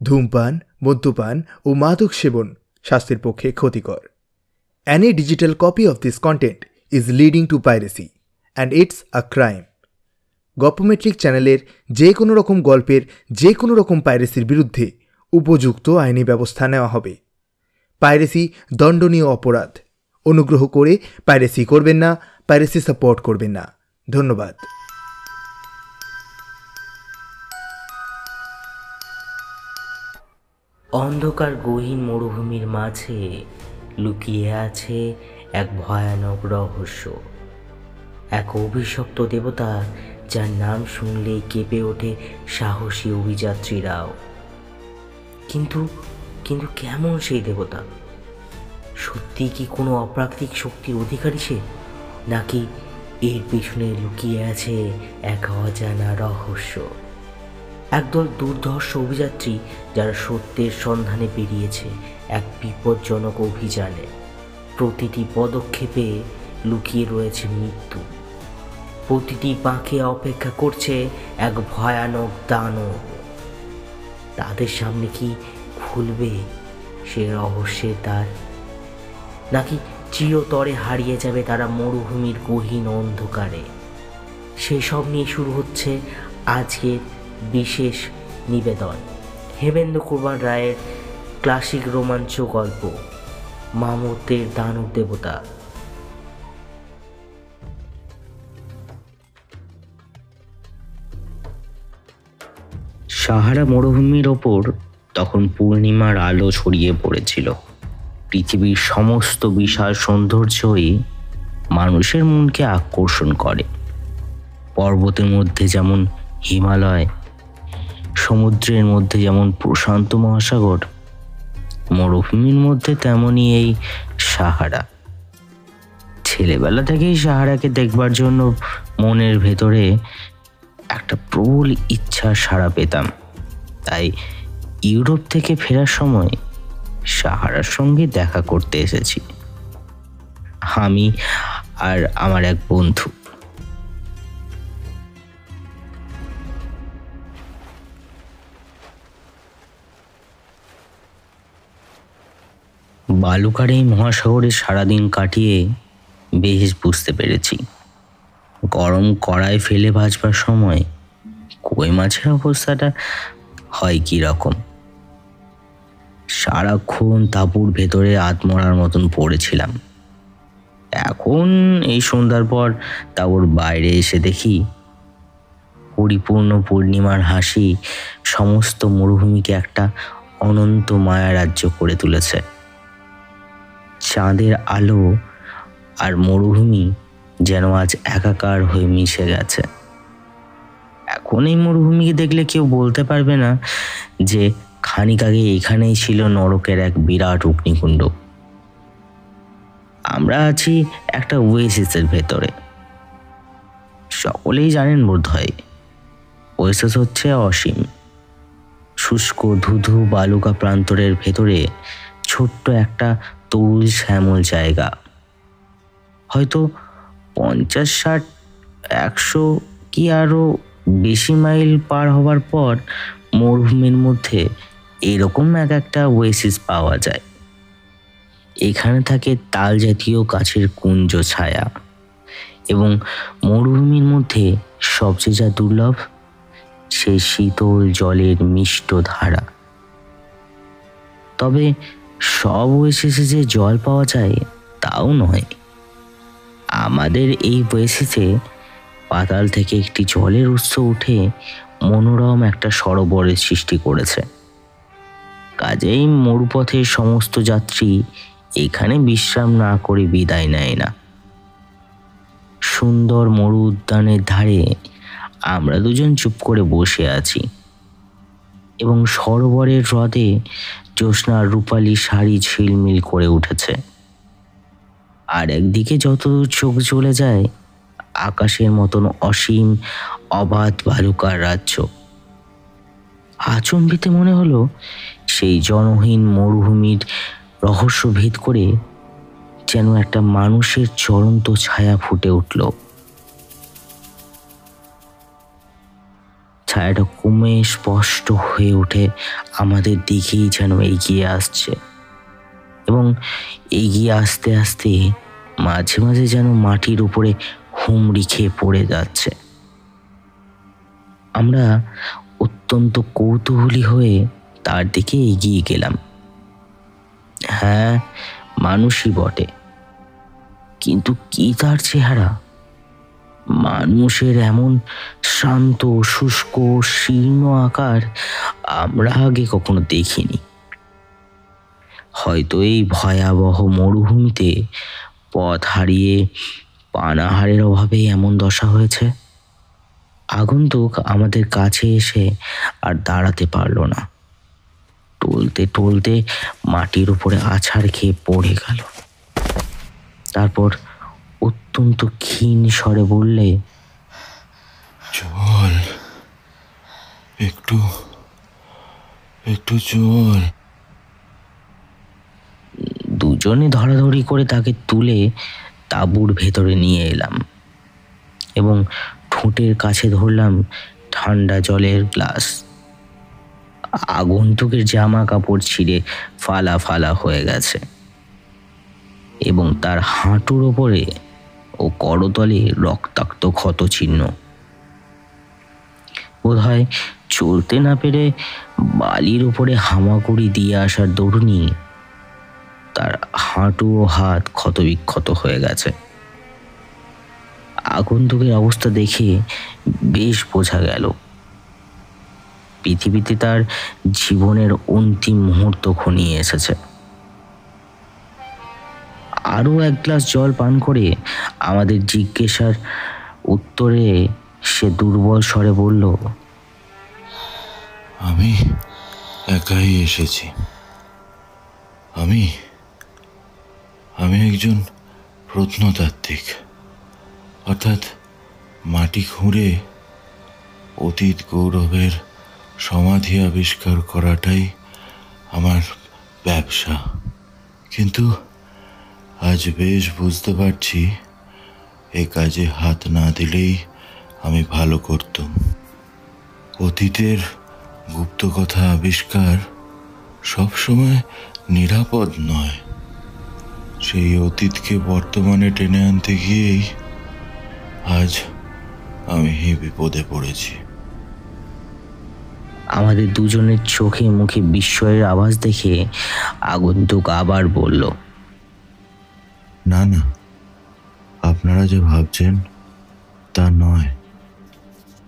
ধূমপান, মদ্যপান ও মাদক সেবন স্বাস্থ্যের পক্ষে ক্ষতিকর। Any digital copy of this content is leading to piracy and it's a crime. গল্পমেট্রিক চ্যানেলের যে কোনো রকম গল্পের যে কোনো রকম পাইরেসির বিরুদ্ধে উপযুক্ত আইনি ব্যবস্থা নেওয়া হবে। পাইরেসি দণ্ডনীয় অপরাধ। অনুগ্রহ করে পাইরেসি করবেন না, পাইরেসি সাপোর্ট করবেন না। ধন্যবাদ। অন্ধকার গহীন মরুভূমির মাঝে লুকিয়ে আছে এক ভয়ানক রহস্য, এক অভিশপ্ত দেবতা যার নাম শুনলেই কেঁপে ওঠে সাহসী অভিযাত্রীরাও। কিন্তু কিন্তু কেমন সেই দেবতা? সত্যি কি কোনো অপ্রাকৃতিক শক্তির অধিকারী সে, নাকি এর পিছনে লুকিয়ে আছে এক অজানা রহস্য? একদল দুর্ধর্ষ অভিযাত্রী যারা সত্যের সন্ধানে বেরিয়েছে এক বিপজ্জনক অভিযানে। প্রতিটি পদক্ষেপে লুকিয়ে রয়েছে মৃত্যু, প্রতিটি বাঁকে অপেক্ষা করছে এক ভয়ানক দানব। তাদের সামনে কি খুলবে সে রহস্যের দ্বার, নাকি চিরতরে হারিয়ে যাবে তারা মরুভূমির গহীন অন্ধকারে? সেসব নিয়ে শুরু হচ্ছে আজকের বিশেষ নিবেদন, হেমেন্দ্র কুমার রায়ের ক্লাসিক রোমাঞ্চ গল্প মামুতের দানব দেবতা। সাহারা মরুভূমির ওপর তখন পূর্ণিমার আলো ছড়িয়ে পড়েছিল। পৃথিবীর সমস্ত বিশাল সৌন্দর্যই মানুষের মনকে আকর্ষণ করে। পর্বতের মধ্যে যেমন হিমালয়, সমুদ্রের মধ্যে যেমন প্রশান্ত মহাসাগর, মরুভূমির মধ্যে তেমনই এই সাহারা। ছেলেবেলা থেকেই সাহারাকে দেখবার জন্য মনের ভেতরে একটা প্রবল ইচ্ছার সাড়া পেতাম। তাই ইউরোপ থেকে ফেরার সময় সাহারার সঙ্গে দেখা করতে এসেছি আমি আর আমার এক বন্ধু। বালুকার এই মহাসাগরে সারাদিন কাটিয়ে বেশ বুঝতে পেরেছি গরম কড়ায় ফেলে ভাজবার সময় কই মাছের অবস্থাটা হয় কি রকম। সারাক্ষণ তাঁবুর ভেতরে আত্মরার মতন পড়েছিলাম। এখন এই সন্ধ্যার পর তাঁবুর বাইরে এসে দেখি পরিপূর্ণ পূর্ণিমার হাসি সমস্ত মরুভূমিকে একটা অনন্ত মায়া রাজ্য করে তুলেছে। চাঁদের আলো আর মরুভূমি যেন আজ একাকার হয়ে মিশে গেছে। এখন এই মরুভূমিকে দেখলে কেউ বলতে পারবে না যে খানিক আগে এখানেই ছিল নরকের এক বিরাট অগ্নিকুণ্ড। আমরা আছি একটা ওয়েসিসের ভেতরে। সকলেই জানেন বোধ হয়, ওয়েসিস হচ্ছে অসীম শুষ্ক ধুধু বালুকা প্রান্তরের ভেতরে ছোট্ট একটা তরুল শ্যামল জায়গা। হয়তো 50, 60, 100 কি আরো বেশি মাইল পার হবার পর মরুভূমির মধ্যে এরকম একটা ওয়েসিস পাওয়া যায়। এখানে থাকে তাল জাতীয় গাছের কুঞ্জ ছায়া এবং মরুভূমির মধ্যে সবচেয়ে যা দুর্লভ সেই শীতল জলের মিষ্ট ধারা। তবে সব ওয়েসিসে যে জল পাওয়া যায় তাও নয়। আমাদের এই ওয়েসিসে পাতাল থেকে একটি জলের উৎস উঠে মনোরম একটা সরোবরের সৃষ্টি করেছে। কাজেই মরুপথের সমস্ত যাত্রী এখানে বিশ্রাম না করে বিদায় নেয় না। সুন্দর মরু উদ্যানের ধারে আমরা দুজন চুপ করে বসে আছি এবং সরোবরের হ্রদে জ্যোৎস্নার রূপালী শাড়ি ঝিলমিল করে উঠেছে। আর একদিকে যতদূর চোখ চলে যায় আকাশের মতন অসীম অবাধ বালুকার রাজ্য। আচম্বিতে মনে হলো সেই জনহীন মরুভূমির রহস্য ভেদ করে যেন একটা মানুষের চলন্ত ছায়া ফুটে উঠল। ছায়াটা কমে স্পষ্ট হয়ে ওঠে আমাদের দিকেই যেন এগিয়ে আসছে, এবং এগিয়ে আসতে আসতে মাঝে মাঝে যেন মাটির উপরে হুমড়ি খেয়ে পড়ে যাচ্ছে। আমরা অত্যন্ত কৌতূহলী হয়ে তার দিকে এগিয়ে গেলাম। হ্যাঁ, মানুষই বটে, কিন্তু কি তার চেহারা! মানুষের এমন শান্ত, শুষ্ক, শীর্ণ আকার আমরা আগে কখনো দেখিনি। হয়তো এই ভয়াবহ মরুভূমিতে পথ হারিয়ে পানাহারের অভাবে এমন দশা হয়েছে। আগন্তুক আমাদের কাছে এসে আর দাঁড়াতে পারল না, টলতে টলতে মাটির উপরে আছাড় খেয়ে পড়ে গেল। তারপর অত্যন্ত ক্ষীণ স্বরে বললে, জল, একটু একটু জল। দুজনে ধরাধরি করে তাকে তুলে তাঁবুর ভেতরে নিয়ে এলাম এবং ঠোঁটের কাছে ধরলাম ঠান্ডা জলের গ্লাস। আগন্তুকের জামা কাপড় ছিঁড়ে ফালা ফালা হয়ে গেছে এবং তার হাঁটুর ওপরে ও করতলে রক্তাক্ত ক্ষত চিহ্ন। বোধহয় চলতে না পেরে বালির উপরে হামাগুড়ি দিয়ে আসার দরুনি তার হাঁটু ও হাত ক্ষতবিক্ষত হয়ে গেছে। আগন্তুকের অবস্থা দেখে বেশ বোঝা গেল পৃথিবীতে তার জীবনের অন্তিম মুহূর্ত ঘনিয়ে এসেছে। আরো এক গ্লাস জল পান করে আমাদের জিজ্ঞাসার উত্তরে সে দুর্বল স্বরে বলল, আমি একাই এসেছি। আমি একজন প্রত্নতাত্ত্বিক, অর্থাৎ মাটি খুঁড়ে অতীত গৌরবের সমাধি আবিষ্কার করাটাই আমার ব্যবসা। কিন্তু আজ বেশ বুঝতে পারছি এ কাজে হাত না দিলেই আমি ভালো করতাম। অতীতের গুপ্ত কথা আবিষ্কার সবসময় নিরাপদ নয়। সেই অতীতকে বর্তমানে টেনে আনতে গিয়েই আজ আমি এই বিপদে পড়েছি। আমাদের দুজনের চোখে মুখে বিস্ময়ের আভাস দেখে আগন্তুক আবার বলল, না না, আপনারা যে ভাবছেন তা নয়,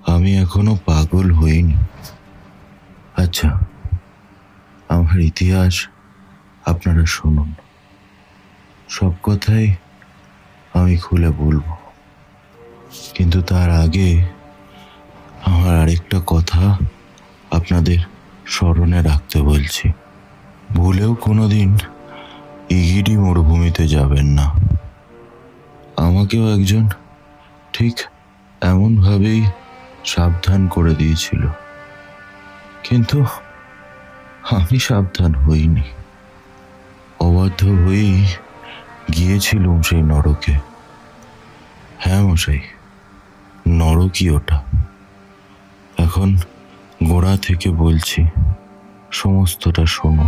আমি এখনো পাগল হইনি। আচ্ছা, আমার ইতিহাস আপনারা শুনুন। সব কথাই আমি খুলে বলবো, কিন্তু তার আগে আমার আরেকটা কথা আপনাদের স্মরণে রাখতে বলছি। ভুলেও কোনোদিন ইগিডি মরুভূমিতে যাবেন না। আমাকেও একজন ঠিক এমনভাবেই সাবধান করে দিয়েছিল, কিন্তু আমি সাবধান হইনি। অবাধ্য হয়েই গিয়েছিলাম সেই নরকে। হ্যাঁ মশাই, নরকই ওটা। এখন গোড়া থেকে বলছি, সমস্তটা শোনো।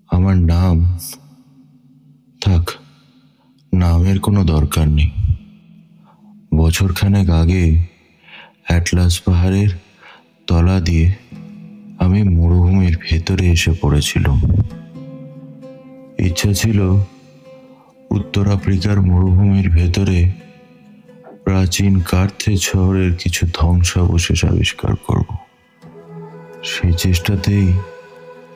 আমার নাম, থাক, নামের কোনো দরকার নেই। বছরখানেক আগে অ্যাটলাস পাহাড়ের তলা দিয়ে আমি মরুভূমির ভেতরে এসে পড়েছিলাম। ইচ্ছা ছিল উত্তর আফ্রিকার মরুভূমির ভেতরে প্রাচীন কার্থেজ শহরের কিছু ধ্বংসাবশেষ আবিষ্কার করব। সেই চেষ্টাতেই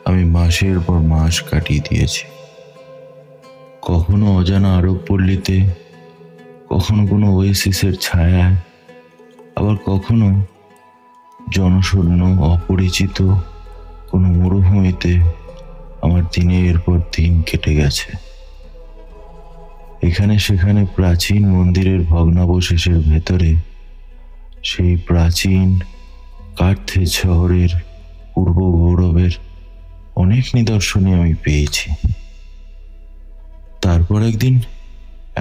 আমি মাসের পর মাস কাটিয়ে দিয়েছি। কখনো অজানা আরব পল্লীতে, কখনো কোনো ওয়েসিসের ছায়ায়, আবার কখনো জনশূন্য অপরিচিত কোনো মরুভূমিতে আমার দিনের পর দিন কেটে গেছে। এখানে সেখানে প্রাচীন মন্দিরের ভগ্নাবশেষের ভেতরে সেই প্রাচীন কার্থেজ শহরের পূর্ব গৌরবের অনেক নিদর্শনই আমি পেয়েছি। তারপর একদিন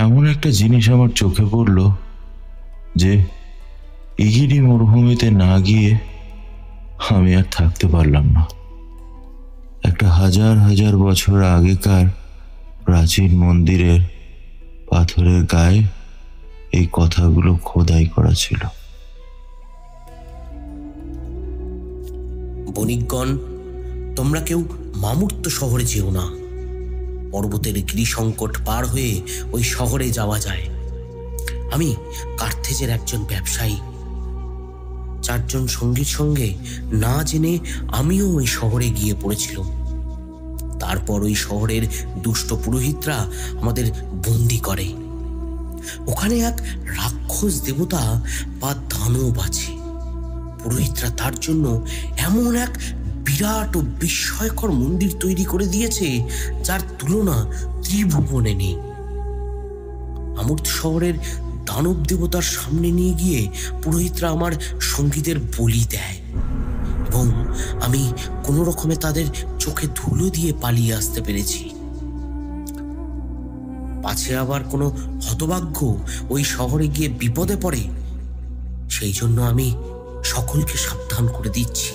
এমন একটা জিনিস আমার চোখে পড়ল যে ইগিরি মরুভূমিতে না গিয়ে আমি আর থাকতে পারলাম না। একটা হাজার হাজার বছর আগেকার প্রাচীন মন্দিরের পাথরের গায়ে এই কথাগুলো খোদাই করা ছিল। বণিকগণ, তোমরা কেউ মামূর্ত শহরে যেও না। পর্বতের গিরিসংকট পার হয়ে ওই শহরে যাওয়া যায়। আমি কার্থেজের একজন ব্যবসায়ী। 4 জন সঙ্গীর সঙ্গে না জেনে আমিও ওই শহরে গিয়ে পড়েছিলাম। তারপর ওই শহরের দুষ্ট পুরোহিতরা আমাদের বন্দি করে। ওখানে এক রাক্ষস দেবতা বা দানব আছে। পুরোহিতরা তার জন্য এমন এক বিরাট ও বিস্ময়কর মন্দির তৈরি করে দিয়েছে যার তুলনা ত্রিভুবনে নেই। আমূর্ত শহরের দানব দেবতার সামনে নিয়ে গিয়ে পুরোহিতরা আমার সঙ্গীদের বলি দেয় এবং আমি কোনো রকমে তাদের চোখে ধুলো দিয়ে পালিয়ে আসতে পেরেছি। পাছে আবার কোনো হতভাগ্য ওই শহরে গিয়ে বিপদে পড়ে, সেই জন্য আমি সকলকে সাবধান করে দিচ্ছি।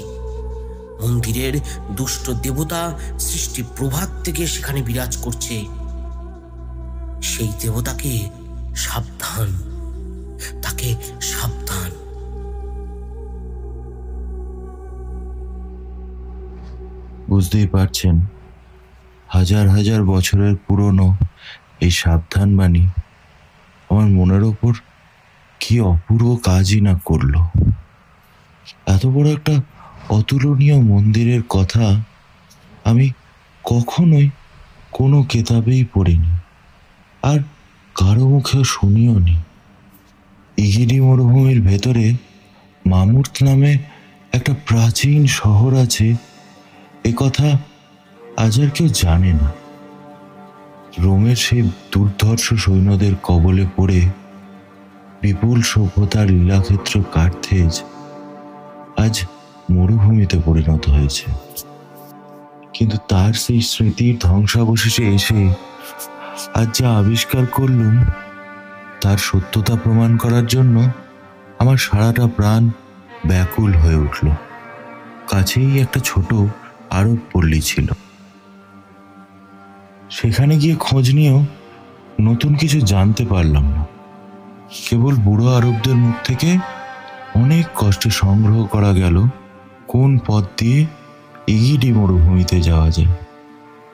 মন্দিরের দুষ্ট দেবতা সৃষ্টি প্রভাত থেকে সেখানে বিরাজ করছে। সেই দেবতাকে সাবধান, তাকে সাবধান। বুঝতেই পারছেন, হাজার হাজার বছরের পুরনো এই সাবধান বাণী আমার মনের ওপর কি অপূর্ব কাজই না করল। এত বড় একটা অতুলনীয় মন্দিরের কথা আমি কখনোই কোনো কেতাবেই পড়িনি, আর কারো মুখেও শুনিও নি। ইগিরি মরুভূমির ভেতরে মামূর্ত নামে একটা প্রাচীন শহর আছে, এ কথা আজ আর কেউ জানে না। রোমের সেই দুর্ধর্ষ সৈন্যদের কবলে পড়ে বিপুল সভ্যতার লীলাক্ষেত্র কার্থেজ আজ মরুভূমিতে পরিণত হয়েছে। কিন্তু তার সেই স্মৃতির ধ্বংসাবশেষে এসে আজ যা আবিষ্কার করলুম তার সত্যতা প্রমাণ করার জন্য আমার সারাটা প্রাণ ব্যাকুল হয়ে উঠল। কাছেই একটা ছোট আরব পল্লী ছিল। সেখানে গিয়ে খোঁজ নিয়েও নতুন কিছু জানতে পারলাম না। কেবল বুড়ো আরবদের মুখ থেকে অনেক কষ্টে সংগ্রহ করা গেল কোন পথ দিয়ে ইগিরি মরুভূমিতে যাওয়া যায়।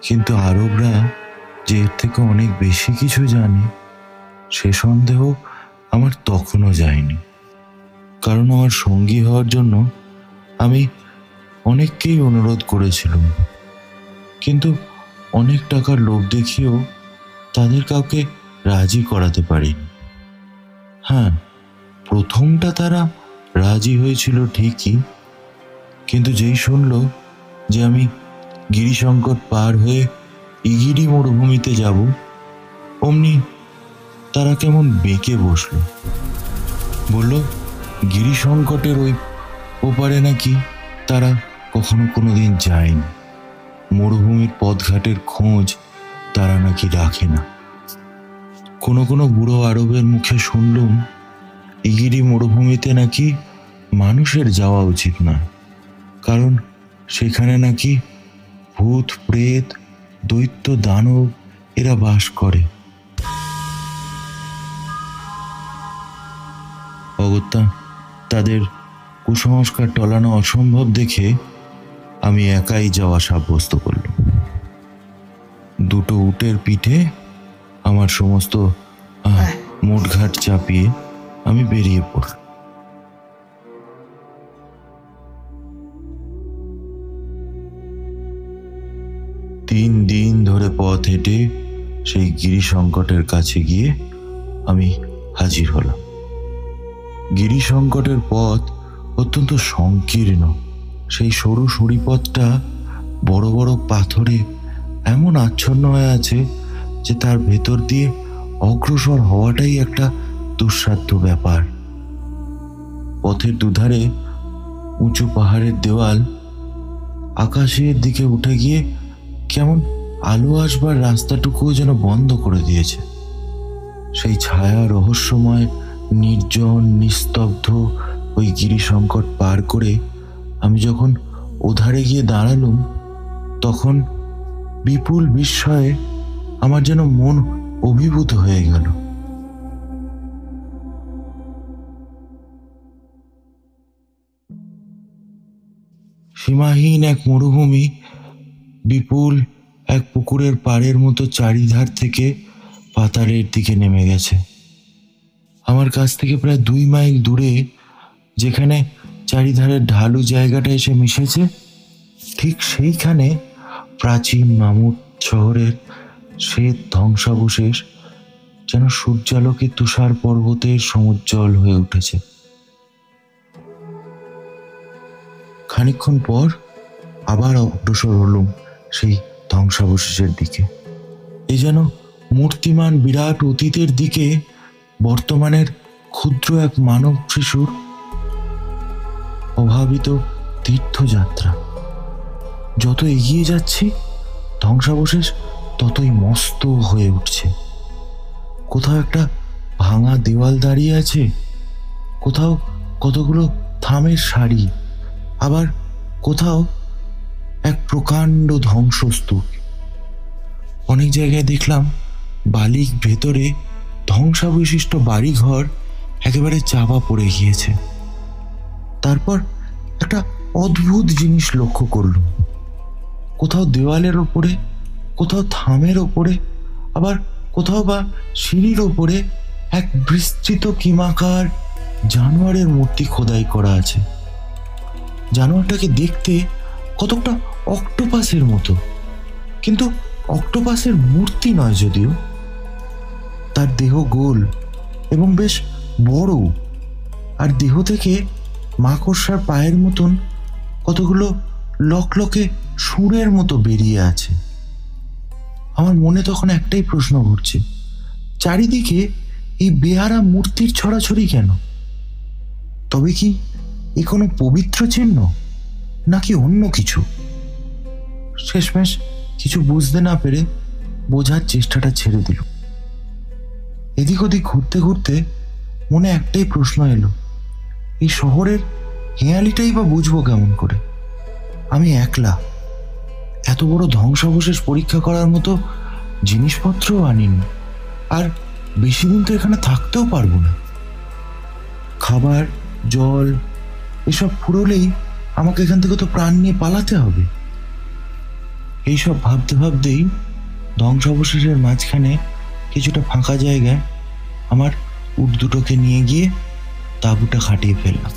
কিন্তু আরবরা যে এর থেকে অনেক বেশি কিছু জানে সে সন্দেহ আমার তখনও যায়নি। কারণ আমার সঙ্গী হওয়ার জন্য আমি অনেককেই অনুরোধ করেছিলাম, কিন্তু অনেক টাকার লোভ দেখিয়েও তাদের কাউকে রাজি করাতে পারিনি। হ্যাঁ, প্রথমটা তারা রাজি হয়েছিল ঠিকই, কিন্তু যেই শুনল যে আমি গিরিসংকট পার হয়ে ইগিরি মরুভূমিতে যাব, অমনি তারা কেমন বেঁকে বসল। বলল গিরিসংকটের ওই ওপারে নাকি তারা কখনো কোনোদিন যায়নি, মরুভূমির পথঘাটের খোঁজ তারা নাকি রাখে না। কোনো কোনো বুড়ো আরবের মুখে শুনলুম ইগিরি মরুভূমিতে নাকি মানুষের যাওয়া উচিত না, কারণ সেখানে নাকি ভূত প্রেত দৈত্য দানব এরা বাস করে। অগত্যা তাদের কুসংস্কার টলানো অসম্ভব দেখে আমি একাই যাওয়া সাব্যস্ত করলাম। 2টো উটের পিঠে আমার সমস্ত মোটঘাট চাপিয়ে আমি বেরিয়ে পড়লাম। 3 দিন ধরে পথ হেঁটে সেই গিরিসংকটের কাছে গিয়ে আমি হাজির হলাম। গিরিসংকটের পথ অত্যন্ত সংকীর্ণ। সেই সরু সরিপথটা বড় বড় পাথরে এমন আচ্ছন্ন হয়ে আছে যে তার ভেতর দিয়ে অগ্রসর হওয়াটাই একটা দুঃসাধ্য ব্যাপার। পথের দুধারে উঁচু পাহাড়ের দেওয়াল আকাশের দিকে উঠে গিয়ে কেমন আলো আসবার রাস্তাটুকুও যেন বন্ধ করে দিয়েছে। সেই ছায়া রহস্যময় নির্জন নিস্তব্ধ ওই গিরিসংকট পার করে আমি যখন ওধারে গিয়ে দাঁড়ালুম, তখন বিপুল বিস্ময়ে আমার যেন মন অভিভূত হয়ে গেল। সীমাহীন এক মরুভূমি বিপুল এক পুকুরের পাড়ের মতো চারিধার থেকে পাতালের দিকে নেমে গেছে। আমার কাছ থেকে প্রায় 2 মাইল দূরে যেখানে চারিধারের ঢালু জায়গাটা এসে মিশেছে, ঠিক সেইখানে প্রাচীন মামুদ শহরের শ্বেত ধ্বংসাবশেষ যেন সূর্যালোকে তুষার পর্বতের সমুজ্জ্বল হয়ে উঠেছে। খানিকক্ষণ পর আবার অগ্রসর হলুম সেই ধ্বংসাবশেষের দিকে। এ যেন মূর্তিমান বিরাট অতীতের দিকে বর্তমানের ক্ষুদ্র এক মানব শিশুর অভাবিত তীর্থযাত্রা। যত এগিয়ে যাচ্ছি ধ্বংসাবশেষ ততই মস্ত হয়ে উঠছে। কোথাও একটা ভাঙা দেওয়াল দাঁড়িয়ে আছে, কোথাও কতগুলো থামের সারি, আবার কোথাও এক প্রকাণ্ড ধ্বংসস্তূপ। অনেক জায়গায় দেখলাম বালির ভেতরে ধ্বংসাবশিষ্ট বাড়িঘর একেবারে চাপা পড়ে গিয়েছে। তারপর একটা অদ্ভুত জিনিস লক্ষ্য করলুম। কোথাও দেওয়ালের ওপরে, কোথাও থামের ওপরে, আবার কোথাও বা সিঁড়ির ওপরে এক বিস্তৃত কিমাকার জানোয়ারের মূর্তি খোদাই করা আছে। জানোয়ারটাকে দেখতে কতটা অক্টোপাসের মতো, কিন্তু অক্টোপাসের মূর্তি নয় যদিও। তার দেহ গোল এবং বেশ বড়, আর দেহ থেকে মাকড়সার পায়ের মতন কতগুলো লকলকে সুরের মতো বেরিয়ে আছে। আমার মনে তখন একটাই প্রশ্ন ঘুরছে, চারিদিকে এই বেহারা মূর্তির ছড়াছড়ি কেন? তবে কি এ কোনো পবিত্র চিহ্ন, নাকি অন্য কিছু? শেষমেশ কিছু বুঝতে না পেরে বোঝার চেষ্টাটা ছেড়ে দিল। এদিক ওদিক ঘুরতে ঘুরতে মনে একটাই প্রশ্ন এলো, এই শহরের হেঁয়ালিটাই বা বুঝবো কেমন করে? আমি একলা, এত বড় ধ্বংসাবশেষ পরীক্ষা করার মতো জিনিসপত্রও আনিনি, আর বেশি দিন তো এখানে থাকতেও পারবো না। খাবার, জল এসব ফুরোলেই আমাকে এখান থেকে তো প্রাণ নিয়ে পালাতে হবে। এইসব ভাবতে ভাবতেই ধ্বংসাবশেষের মাঝখানে কিছুটা ফাঁকা জায়গায় আমার উট দুটোকে নিয়ে গিয়ে তাঁবুটা খাটিয়ে ফেললাম।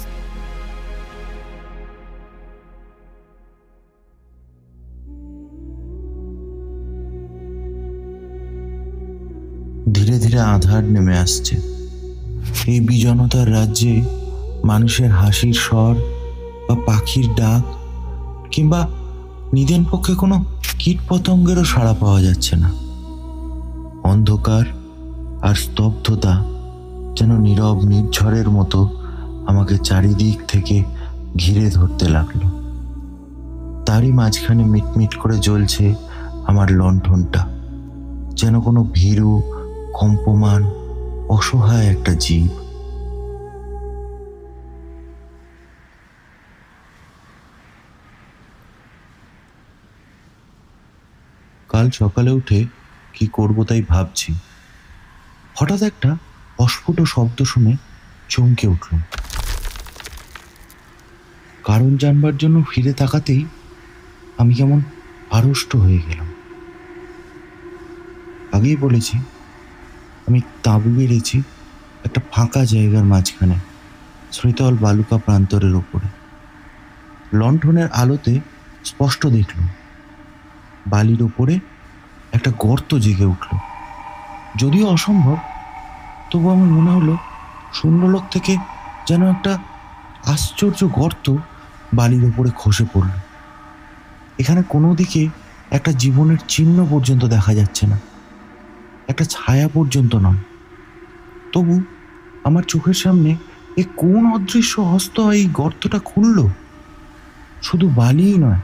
ধীরে ধীরে আঁধার নেমে আসছে। এই বিজনতার রাজ্যে মানুষের হাসির স্বর বা পাখির ডাক কিংবা নিদেন পক্ষে কোনো কীটপতঙ্গেরও সাড়া পাওয়া যাচ্ছে না। অন্ধকার আর স্তব্ধতা যেন নীরব নির্ঝরের মতো আমাকে চারিদিক থেকে ঘিরে ধরতে লাগলো। তারই মাঝখানে মিটমিট করে জ্বলছে আমার লণ্ঠনটা, যেন কোনো ভীরু কম্পমান অসহায় একটা জীব। কাল সকালে উঠে কি করব তাই ভাবছি, হঠাৎ একটা অস্ফুট শব্দ শুনে চমকে উঠলাম। কারণ জানবার জন্য ফিরে তাকাতেই আমি কেমন আড়ষ্ট হয়ে গেলাম। আগেই বলেছি আমি তাঁবু গেড়েছি একটা ফাঁকা জায়গার মাঝখানে, শীতল বালুকা প্রান্তরের ওপরে। লণ্ঠনের আলোতে স্পষ্ট দেখলাম বালির ওপরে একটা গর্ত জেগে উঠল। যদিও অসম্ভব, তবু আমার মনে হলো শূন্যলোক থেকে যেন একটা আশ্চর্য গর্ত বালির ওপরে খসে পড়ল। এখানে কোনো দিকে একটা জীবনের চিহ্ন পর্যন্ত দেখা যাচ্ছে না, একটা ছায়া পর্যন্ত নয়। তবু আমার চোখের সামনে এ কোন অদৃশ্য হস্ত এই গর্তটা খুলল। শুধু বালিই নয়,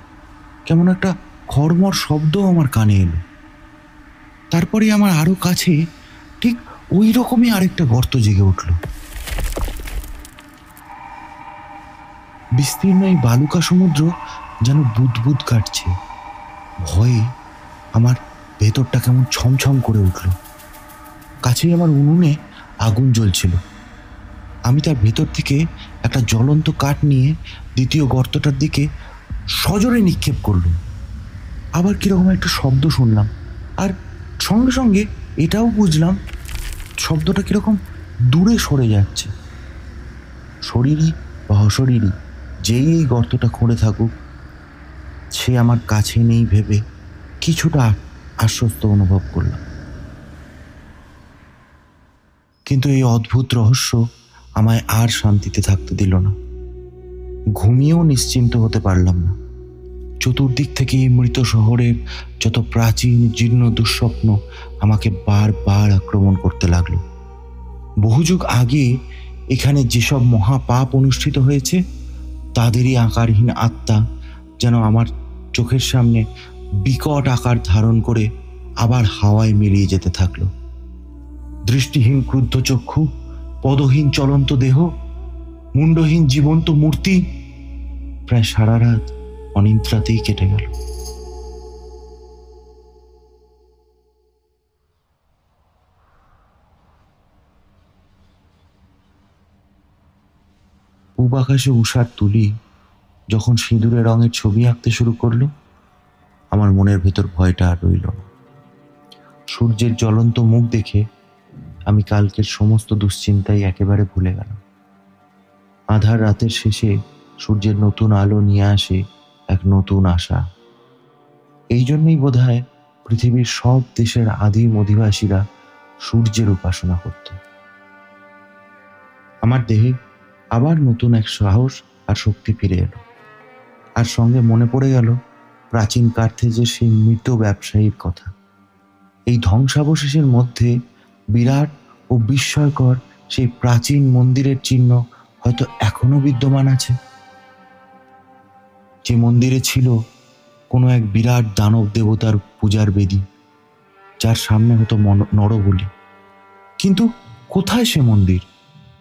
কেমন একটা খড়মড় শব্দও আমার কানে এলো। তারপরে আমার আরো কাছে ঠিক ওই রকমই আরেকটা গর্ত জেগে উঠল। বিস্তীর্ণ এই বালুকা সমুদ্র যেন বুদবুদ কাটছে। ভয়ে আমার ভেতরটা কেমন ছমছম করে উঠল। কাছেই আমার উনুনে আগুন জ্বলছিল। আমি তার ভেতর থেকে একটা জ্বলন্ত কাঠ নিয়ে দ্বিতীয় গর্তটার দিকে সজোরে নিক্ষেপ করলাম। আবার কিরকম একটা শব্দ শুনলাম, আর সঙ্গে সঙ্গে এটাও বুঝলাম শব্দটা কিরকম দূরে সরে যাচ্ছে। শরীরই বা অশরীরই যেই এই গর্তটা খুঁড়ে থাকুক, সে আমার কাছে নেই ভেবে কিছুটা আশ্বস্ত অনুভব করলাম। কিন্তু এই অদ্ভুত রহস্য আমায় আর শান্তিতে থাকতে দিল না। ঘুমিয়েও নিশ্চিন্ত হতে পারলাম না। চতুর্দিক থেকে এই মৃত শহরের যত প্রাচীন জীর্ণ দুঃস্বপ্ন আমাকে বারবার আক্রমণ করতে লাগলো। বহু যুগ আগে এখানে যেসব মহাপাপ অনুষ্ঠিত হয়েছে, তাদেরই আকারহীন আত্মা যেন আমার চোখের সামনে বিকট আকার ধারণ করে আবার হাওয়ায় মিলিয়ে যেতে থাকলো। দৃষ্টিহীন ক্রুদ্ধ চক্ষু, পদহীন চলন্ত দেহ, মুন্ডহীন জীবন্ত মূর্তি। প্রায় সারা রাত অনিদ্রাতেই কেটে গেল। পূব আকাশে উষার তুলি যখন সিঁদুরে রঙের ছবি আঁকতে শুরু করলো, আমার মনের ভেতর ভয়টা আর রইল না। সূর্যের জ্বলন্ত মুখ দেখে আমি কালকের সমস্ত দুশ্চিন্তাই একেবারে ভুলে গেলাম। আধার রাতের শেষে সূর্যের নতুন আলো নিয়ে আসে এক নতুন আশা। এই জন্যই বোধহয় পৃথিবীর সব দেশের আদিম অধিবাসীরা সূর্যের উপাসনা করত। আমার দেহে আবার নতুন এক সাহস আর শক্তি ফিরে এলো। আর সঙ্গে মনে পড়ে গেল প্রাচীন কার্থেজের সেই মৃত ব্যবসায়ীর কথা। এই ধ্বংসাবশেষের মধ্যে বিরাট ও বিস্ময়কর সেই প্রাচীন মন্দিরের চিহ্ন হয়তো এখনো বিদ্যমান আছে। যে মন্দিরে ছিল কোনো এক বিরাট দানব দেবতার পূজার বেদী, যার সামনে হতো নরবলি। কিন্তু কোথায় সে মন্দির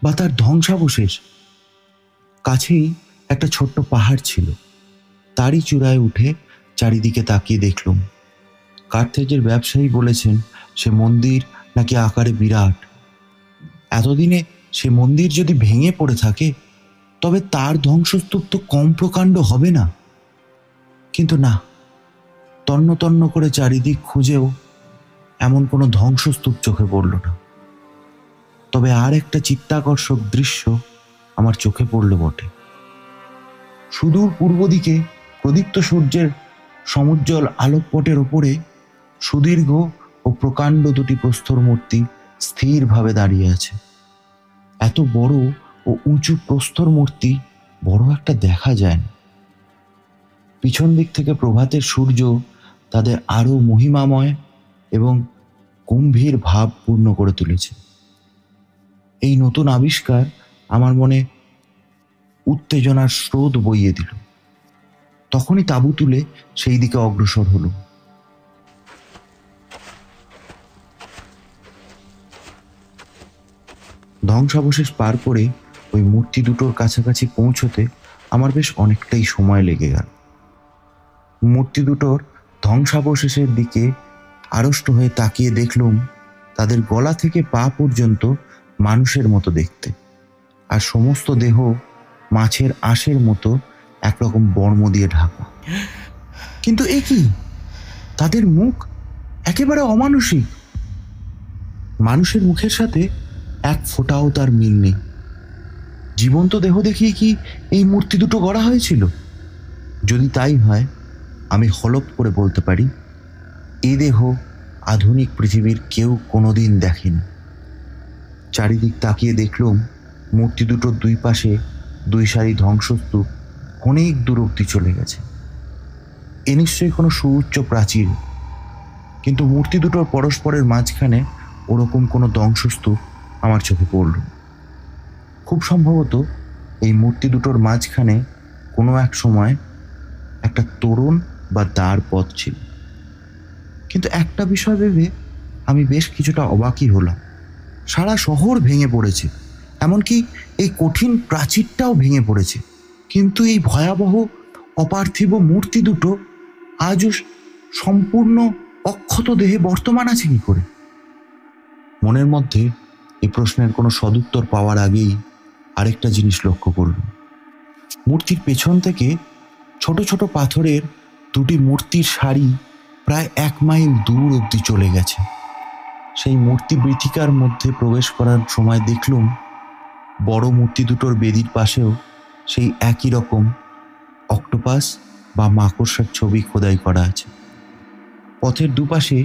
বা তার ধ্বংসাবশেষ? কাছেই একটা ছোট্ট পাহাড় ছিল। তারই চূড়ায় উঠে চারিদিকে তাকিয়ে দেখলুম। কার্থেজের ব্যবসায়ী বলেছেন সে মন্দির নাকি আকারে বিরাট। এতদিনে সে মন্দির যদি ভেঙে পড়ে থাকে, তবে তার ধ্বংসস্তূপ তো কম প্রকাণ্ড হবে না। কিন্তু না, তন্ন তন্ন করে চারিদিক খুঁজেও এমন কোনো ধ্বংসস্তূপ চোখে পড়ল না। তবে আর একটা চিত্তাকর্ষক দৃশ্য আমার চোখে পড়ল বটে। সুদূর পূর্ব দিকে প্রদীপ্ত সূর্যের সমুজ্জ্বল আলোকপটের ওপরে সুদীর্ঘ ও প্রকাণ্ড দুটি প্রস্তর মূর্তি স্থিরভাবে দাঁড়িয়ে আছে। এত বড় ও উঁচু প্রস্তর মূর্তি বড় একটা দেখা যায় না। পিছন দিক থেকে প্রভাতের সূর্য তাদের আরো মহিমাময় এবং গম্ভীর ভাব পূর্ণ করে তুলেছে। এই নতুন আবিষ্কার আমার মনে উত্তেজনার স্রোত বইয়ে দিল। তখনই তাঁবু তুলে সেই দিকে অগ্রসর হলো। ধ্বংসাবশেষ পার করে ওই মূর্তি দুটোর কাছাকাছি পৌঁছতে আমার বেশ অনেকটাই সময় লেগে গেল। মূর্তি দুটোর ধ্বংসাবশেষের দিকে আড়ষ্ট হয়ে তাকিয়ে দেখলুম তাদের গলা থেকে পা পর্যন্ত মানুষের মতো দেখতে, আর সমস্ত দেহ মাছের আঁশের মতো একরকম বর্ম দিয়ে ঢাকা। কিন্তু এ কি, তাদের মুখ একেবারে অমানুষিক। মানুষের মুখের সাথে এক ফোঁটাও তার মিল নেই। জীবন্ত দেহ দেখিয়ে কি এই মূর্তি দুটো গড়া হয়েছিল? যদি তাই হয়, আমি হলপ করে বলতে পারি এ দেহ আধুনিক পৃথিবীর কেউ কোনোদিন দেখেনি। চারিদিক তাকিয়ে দেখলুম মূর্তি দুটোর দুই পাশে দুই সারি ধ্বংসস্তূপ অনেক দূর অব্দি চলে গেছে। এ নিশ্চয়ই কোনো সুউচ্চ প্রাচীর, কিন্তু মূর্তি দুটোর পরস্পরের মাঝখানে ওরকম কোনো ধ্বংসস্তূপ আমার চোখে পড়ল। খুব সম্ভবত এই মূর্তি দুটোর মাঝখানে কোনো এক সময় একটা তোরণ বা দ্বার পথ ছিল। কিন্তু একটা বিষয় ভেবে আমি বেশ কিছুটা অবাকই হলাম। সারা শহর ভেঙে পড়েছে, এমনকি এই কঠিন প্রাচীরটাও ভেঙে পড়েছে, কিন্তু এই ভয়াবহ অপার্থিব মূর্তি দুটো আজও সম্পূর্ণ অক্ষত দেহে বর্তমান আছে কি করে? মনের মধ্যে এই প্রশ্নের কোনো সদুত্তর পাওয়ার আগেই আরেকটা জিনিস লক্ষ্য করল। মূর্তির পেছন থেকে ছোট ছোট পাথরের দুটি মূর্তির সারি প্রায় 1 মাইল দূর অবধি চলে গেছে। সেই মূর্তি বৃথিকার মধ্যে প্রবেশ করার সময় দেখলুম বড় মূর্তি দুটোর বেদির পাশেও সেই একই রকম অক্টোপাস বা মাকড়সার ছবি খোদাই করা আছে। পথের দুপাশে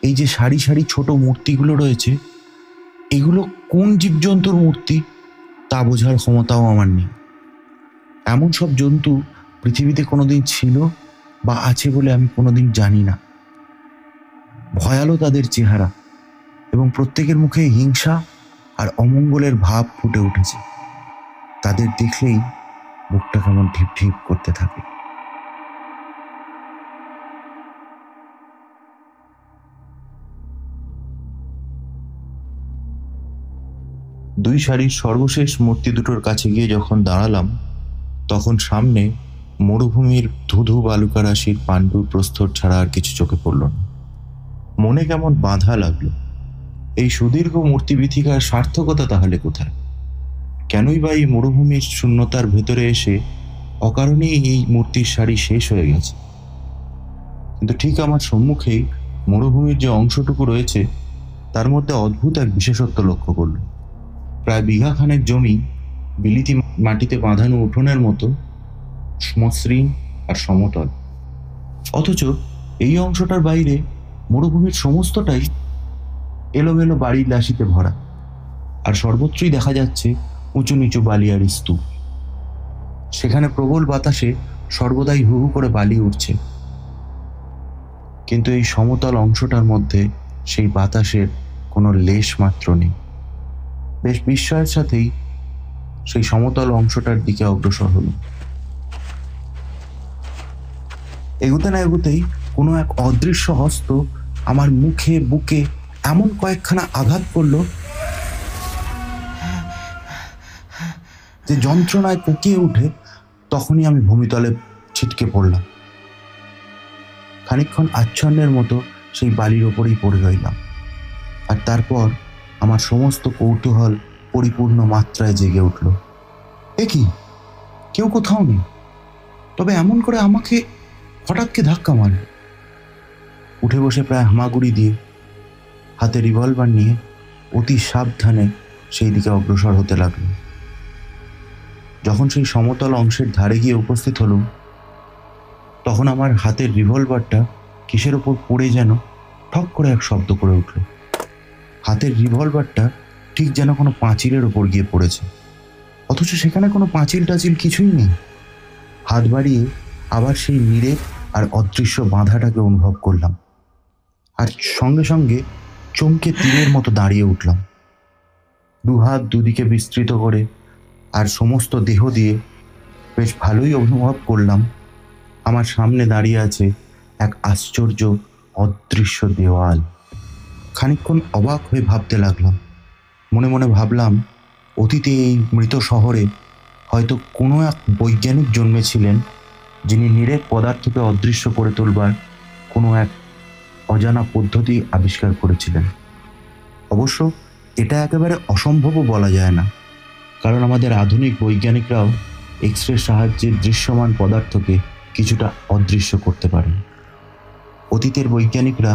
এই যে সারি সারি ছোট মূর্তিগুলো রয়েছে, এগুলো কোন জীবজন্তুর মূর্তি তা বোঝার ক্ষমতাও আমার নেই। এমন সব জন্তু পৃথিবীতে কোনোদিন ছিল বা আছে বলে আমি কোনোদিন জানি না। ভয়ালো তাদের চেহারা এবং প্রত্যেকের মুখে হিংসা আর অমঙ্গলের ভাব ফুটে উঠেছে। তাদের দেখলেই বুকটা কেমন ঢিপ ঢিপ করতে থাকে। দুই সারির সর্বশেষ মূর্তি দুটোর কাছে গিয়ে যখন দাঁড়ালাম, তখন সামনে মরুভূমির ধুধু বালুকা রাশির পাণ্ডুর প্রস্তর ছাড়া আর কিছু চোখে পড়ল না। মনে কেমন বাঁধা লাগলো। এই সুদীর্ঘ মূর্তি বীথিকার সার্থকতা তাহলে কোথায়? কেনই বা এই মরুভূমির শূন্যতার ভেতরে এসে অকারণেই এই মূর্তির সারি শেষ হয়ে গেছে? কিন্তু ঠিক আমার সম্মুখেই মরুভূমির যে অংশটুকু রয়েছে তার মধ্যে অদ্ভুত এক বিশেষত্ব লক্ষ্য করল। প্রায় বিঘাখানেক জমি বিলিতি মাটিতে বাঁধানো উঠোনের মতো মসৃণ আর সমতল, অথচ এই অংশটার বাইরে মরুভূমির সমস্তটাই এলোমেলো বাড়ির লাশিতে ভরা, আর সর্বত্রই দেখা যাচ্ছে উঁচু নিচু বালিয়ার স্তূপ। সেখানে প্রবল বাতাসে সর্বদাই হু হু করে বালি উঠছে, কিন্তু এই সমতল অংশটার মধ্যে সেই বাতাসের কোনো লেশ মাত্র নেই। বেশ বিস্ময়ের সাথেই সেই সমতল অংশটার দিকে অগ্রসর হল। এগুতে না এগুতেই কোনো এক অদৃশ্য হস্ত আমার মুখে বুকে এমন কয়েকখানা আঘাত করল যে যন্ত্রণায় কুকিয়ে উঠে তখনই আমি ভূমিতলে ছিটকে পড়লাম। খানিকক্ষণ আচ্ছন্নের মতো সেই বালির ওপরেই পড়ে রইলাম, আর তারপর আমার সমস্ত কৌতূহল পরিপূর্ণ মাত্রায় জেগে উঠল। এ কি, কেউ কোথাও নেই, তবে এমন করে আমাকে হঠাৎ কে ধাক্কা মারে? উঠে বসে প্রায় হামাগুড়ি দিয়ে হাতে রিভলভার নিয়ে অতি সাবধানে সেই দিকে অগ্রসর হতে লাগল। যখন সেই সমতল অংশের ধারে গিয়ে উপস্থিত হলুম, তখন আমার হাতের রিভলভারটা কিসের ওপর পড়ে যেন ঠক করে এক শব্দ করে উঠল। হাতের রিভলভারটা ঠিক যেন কোনো পাঁচিলের ওপর গিয়ে পড়েছে, অথচ সেখানে কোনো পাঁচিল টাচিল কিছুই নেই। হাত বাড়িয়ে আবার সেই নিরেট আর অদৃশ্য বাঁধাটাকে অনুভব করলাম, আর সঙ্গে সঙ্গে চমকে তীরের মতো দাঁড়িয়ে উঠলাম। দুহাত দুদিকে বিস্তৃত করে আর সমস্ত দেহ দিয়ে বেশ ভালোই অনুভব করলাম আমার সামনে দাঁড়িয়ে আছে এক আশ্চর্য অদৃশ্য দেওয়াল। খানিকক্ষণ অবাক হয়ে ভাবতে লাগলাম। মনে মনে ভাবলাম, অতীতে এই মৃত শহরে হয়তো কোনো এক বৈজ্ঞানিক জন্মেছিলেন, যিনি নিরেট পদার্থকে অদৃশ্য করে তুলবার কোনো এক অজানা পদ্ধতি আবিষ্কার করেছিলেন। অবশ্য এটা একেবারে অসম্ভবও বলা যায় না, কারণ আমাদের আধুনিক বৈজ্ঞানিকরাও এক্স-রে সাহায্যে দৃশ্যমান পদার্থকে কিছুটা অদৃশ্য করতে পারেন। অতীতের বৈজ্ঞানিকরা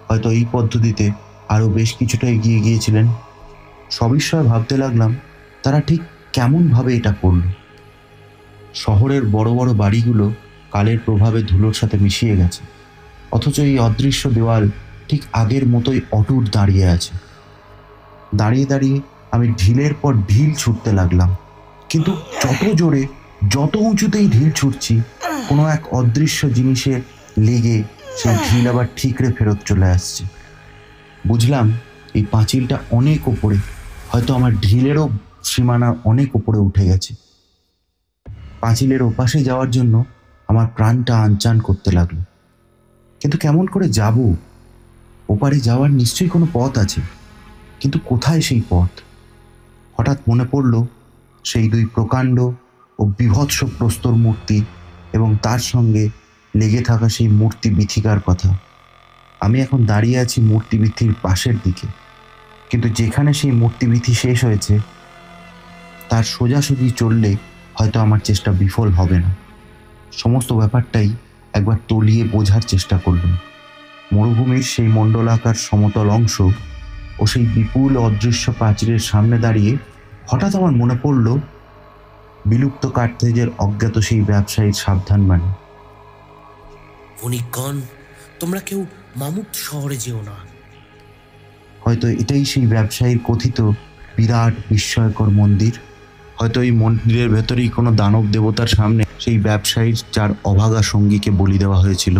হয়তো এই পদ্ধতিতে আরও বেশ কিছুটা এগিয়ে গিয়েছিলেন। সবিস্ময়ে ভাবতে লাগলাম, তারা ঠিক কেমনভাবে এটা করল। শহরের বড় বড় বাড়িগুলো কালের প্রভাবে ধুলোর সাথে মিশিয়ে গেছে, অথচ এই অদৃশ্য দেওয়াল ঠিক আগের মতোই অটুট দাঁড়িয়ে আছে। দাঁড়িয়ে দাঁড়িয়ে আমি ঢিলের পর ঢিল ছুটতে লাগলাম, কিন্তু যত জোরে যত উঁচুতেই ঢিল ছুটছি, কোনো এক অদৃশ্য জিনিসের লেগে সেই ঢিল আবার ঠিকরে ফেরত চলে আসছে। বুঝলাম এই পাঁচিলটা অনেক ওপরে, হয়তো আমার ঢিলেরও সীমানা অনেক ওপরে উঠে গেছে। পাঁচিলের ওপাশে যাওয়ার জন্য আমার প্রাণটা আনচান করতে লাগলো, কিন্তু কেমন করে যাব? ওপারে যাওয়ার নিশ্চয়ই কোনো পথ আছে, কিন্তু কোথায় সেই পথ? হঠাৎ মনে পড়ল সেই দুই প্রকাণ্ড ও বীভৎস প্রস্তর মূর্তি এবং তার সঙ্গে লেগে থাকা সেই মূর্তি বিথিকার কথা। আমি এখন দাঁড়িয়ে আছি মূর্তিবিথির পাশের দিকে, কিন্তু যেখানে সেই মূর্তিবিথি শেষ হয়েছে তার সোজাসুজি চললে হয়তো আমার চেষ্টা বিফল হবে না। সমস্ত ব্যাপারটাই একবার তলিয়ে বোঝার চেষ্টা করলাম। মরুভূমির সেই মণ্ডলাকার সমতল অংশ ও সেই বিপুল অদৃশ্য প্রাচীরের সামনে দাঁড়িয়ে হঠাৎ আমার মনে পড়ল বিলুপ্ত কার্থেজের অজ্ঞাত সেই ব্যবসায়ীর সাবধানবাণী। বণিকগণ, তোমরা কেউ মামুত শহরে যেও না। হয়তো এটাই সেই ব্যবসায়ীর কথিত বিরাট বিস্ময়কর মন্দির। হয়তো এই মন্দিরের ভেতরেই কোনো দানব দেবতার সামনে সেই ব্যবসায়ীর যার অভাগা সঙ্গীকে বলি দেওয়া হয়েছিল।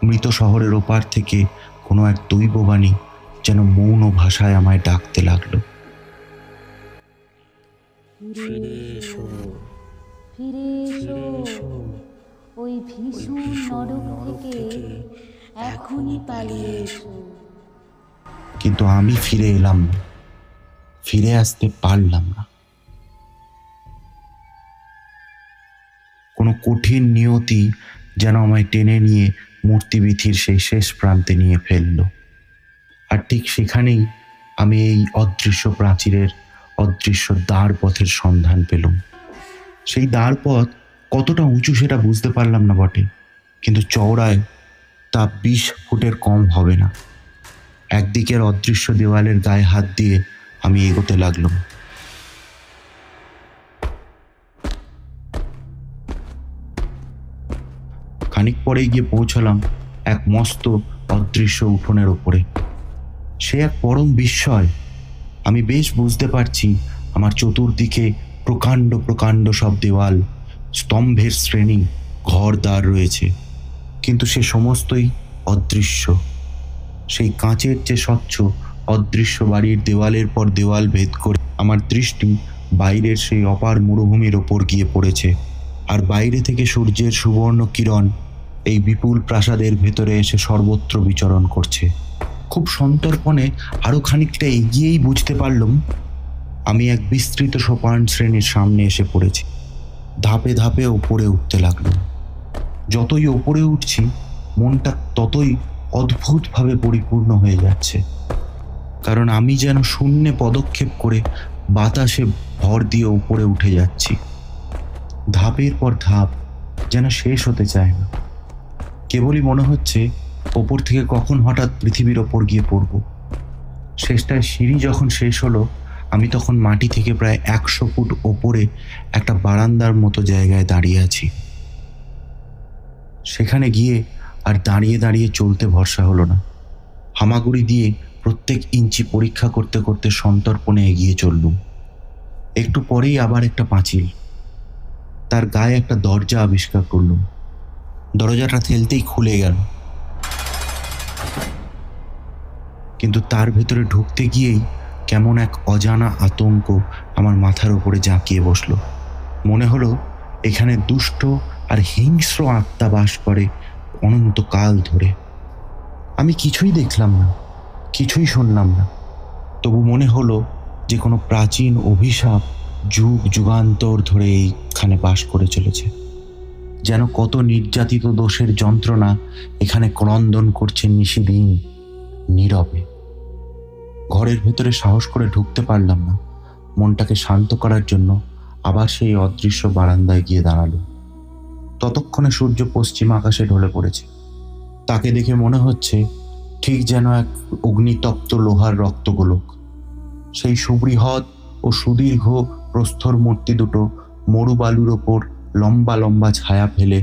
মৃত শহরের ওপার থেকে কোনো এক দৈববাণী যেন মৌন ভাষায় আমায় ডাকতে লাগলো। ফিরে এসো, ফিরে এসো, ওই ভীষণ নরক থেকে এখনই পালিয়ে এসো। কিন্তু আমি ফিরে এলাম না, ফিরে আসতে পারলাম না। কোনো কঠিন নিয়তি যেন আমায় টেনে নিয়ে মূর্তিবিথির সেই শেষ প্রান্তে নিয়ে ফেলল। আর ঠিক সেখানেই আমি এই অদৃশ্য প্রাচীরের অদৃশ্য দ্বার পথের সন্ধান পেলাম। সেই দ্বার পথ কতটা উঁচু সেটা বুঝতে পারলাম না বটে, কিন্তু চওড়ায় তা 20 ফুটের কম হবে না। একদিকের অদৃশ্য দেওয়ালের গায়ে হাত দিয়ে আমি এগোতে লাগলাম। খানিক পরে গিয়ে পৌঁছলাম এক মস্ত অদৃশ্য উঠোনের ওপরে। সে এক পরম বিস্ময়। আমি বেশ বুঝতে পারছি আমার চতুর্দিকে প্রকাণ্ড প্রকাণ্ড সব দেওয়াল, স্তম্ভের শ্রেণী, ঘর দ্বার রয়েছে, কিন্তু সে সমস্তই অদৃশ্য। সেই কাঁচের যে স্বচ্ছ অদৃশ্য বাড়ির দেওয়ালের পর দেওয়াল ভেদ করে আমার দৃষ্টি বাইরের সেই অপার মরুভূমির ওপর গিয়ে পড়েছে। আর বাইরে থেকে সূর্যের সুবর্ণ কিরণ এই বিপুল প্রাসাদের ভেতরে এসে সর্বত্র বিচরণ করছে। খুব সন্তর্পণে আরো খানিকটা এগিয়েই বুঝতে পারলাম আমি এক বিস্তৃত সোপান শ্রেণীর সামনে এসে পড়েছি। ধাপে ধাপে ওপরে উঠতে লাগলাম। যতই ওপরে উঠছি মনটা ততই অদ্ভুতভাবে পরিপূর্ণ হয়ে যাচ্ছে, কারণ আমি যেন শূন্যে পদক্ষেপ করে বাতাসে ভর দিয়ে উপরে উঠে যাচ্ছি। ধাপের পর ধাপ যেন শেষ হতে চায় না। কেবলই মনে হচ্ছে ওপর থেকে কখন হঠাৎ পৃথিবীর ওপর গিয়ে পড়ব। শেষটায় সিঁড়ি যখন শেষ হলো, আমি তখন মাটি থেকে প্রায় 100 ফুট ওপরে একটা বারান্দার মতো জায়গায় দাঁড়িয়ে আছি। সেখানে গিয়ে আর দাঁড়িয়ে দাঁড়িয়ে চলতে ভরসা হলো না। হামাগুড়ি দিয়ে প্রত্যেক ইঞ্চি পরীক্ষা করতে করতে সন্তর্পণে এগিয়ে চললুম। একটু পরেই আবার একটা পাঁচিল, তার গায়ে একটা দরজা আবিষ্কার করলুম। দরজাটা ঠেলতেই খুলে গেল, কিন্তু তার ভেতরে ঢুকতে গিয়েই কেমন এক অজানা আতঙ্ক আমার মাথার উপরে জাঁকিয়ে বসলো। মনে হলো এখানে দুষ্ট আর হিংস্র আত্মা বাস করে অনন্তকাল ধরে। আমি কিছুই দেখলাম না, কিছুই শুনলাম না, তবু মনে হলো যে কোনো প্রাচীন অভিশাপ যুগ যুগান্তর ধরে এইখানে বাস করে চলেছে। যেন কত নির্যাতিত দোষের যন্ত্রণা এখানে ক্রন্দন করছে নিশিদিন নীরবে। ঘরের ভেতরে সাহস করে ঢুকতে পারলাম না। মনটাকে শান্ত করার জন্য আবার সেই অদৃশ্য বারান্দায় গিয়ে দাঁড়ালো। ততক্ষণে সূর্য পশ্চিম আকাশে ঢলে পড়েছে। তাকে দেখে মনে হচ্ছে ঠিক যেন এক অগ্নিতপ্ত লোহার রক্তগোলক। সেই সুবৃহৎ ও সুদীর্ঘ প্রস্তর মূর্তি দুটো মরুবালুর ওপর লম্বা লম্বা ছায়া ফেলে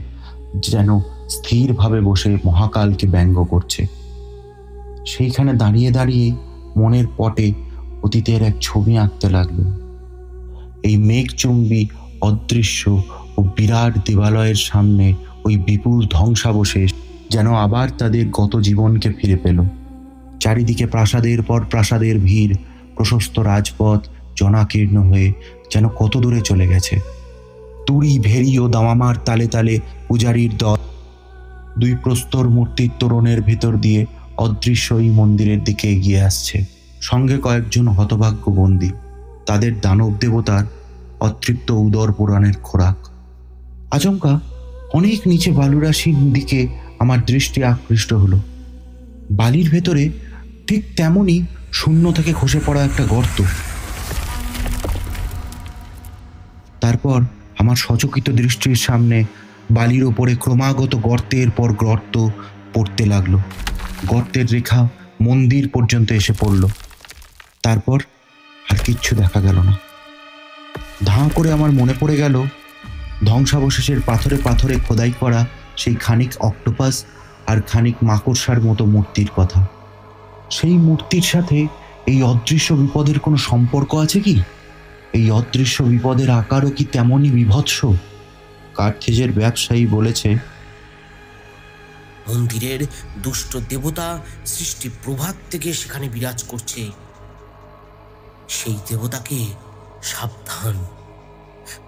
যেন স্থিরভাবে বসে মহাকালকে ব্যঙ্গ করছে। সেইখানে দাঁড়িয়ে দাঁড়িয়ে মনের পটে অতীতের এক ছবি আঁকতে লাগলো। এই মেঘচুম্বী অদৃশ্য ও বিরাট দেবালয়ের সামনে ওই বিপুল ধ্বংসাবশেষ যেন আবার তাদের গত জীবনকে ফিরে পেল। চারিদিকে প্রাসাদের পর প্রাসাদের ভিড়, প্রশস্ত রাজপথ জনাকীর্ণ হয়ে যেন কত দূরে চলে গেছে। তুড়ি ভেরি ও দামামার তালে তালে পূজারীর দল দুই প্রস্তর মূর্তির তোরণের ভেতর দিয়ে অদৃশ্য এই মন্দিরের দিকে এগিয়ে আসছে। সঙ্গে কয়েকজন হতভাগ্য বন্দী। তাদের দানব দেবতার অতৃপ্ত উদর পুরাণের খোরাক। আচমকা অনেক নিচে বালুরাশির দিকে আমার দৃষ্টি আকৃষ্ট হলো। বালির ভেতরে ঠিক তেমনই শূন্য থেকে খসে পড়া একটা গর্ত। তারপর আমার সচকিত দৃষ্টির সামনে বালির ওপরে ক্রমাগত গর্তের পর গর্ত পড়তে লাগলো। গর্তের রেখা মন্দির পর্যন্ত এসে পড়ল। তারপর আর কিচ্ছু দেখা গেল না। ধাঁ করে আমার মনে পড়ে গেল ধ্বংসাবশেষের পাথরে পাথরে খোদাই করা সেই খানিক অক্টোপাস আর খানিক মাকড়সার মতো মূর্তির কথা। সেই মূর্তির সাথে এই অদৃশ্য বিপদের কোনো সম্পর্ক আছে কি? এই অদৃশ্য বিপদের আকারও কি তেমনই বিভৎস? কার্থেজের ব্যবসায়ী বলেছে, মন্দিরের দুষ্ট দেবতা সৃষ্টি প্রভাত থেকে সেখানে বিরাজ করছে। সেই দেবতাকে সাবধান,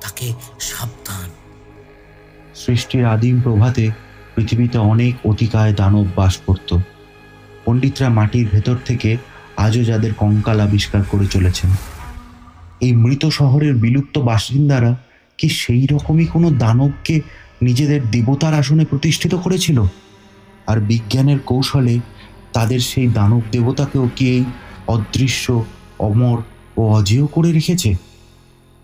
তাকে সাবধান। সৃষ্টির আদিম প্রভাতে পৃথিবীতে অনেক অতিকায় দানব বাস করত। পণ্ডিতরা মাটির ভেতর থেকে আজও যাদের কঙ্কাল আবিষ্কার করে চলেছেন। এই মৃত শহরের বিলুপ্ত বাসিন্দারা কি সেই রকমই কোনো দানবকে নিজেদের দেবতার আসনে প্রতিষ্ঠিত করেছিল? আর বিজ্ঞানের কৌশলে তাদের সেই দানব দেবতাকেও কি এই অদৃশ্য, অমর ও অজেয় করে রেখেছে?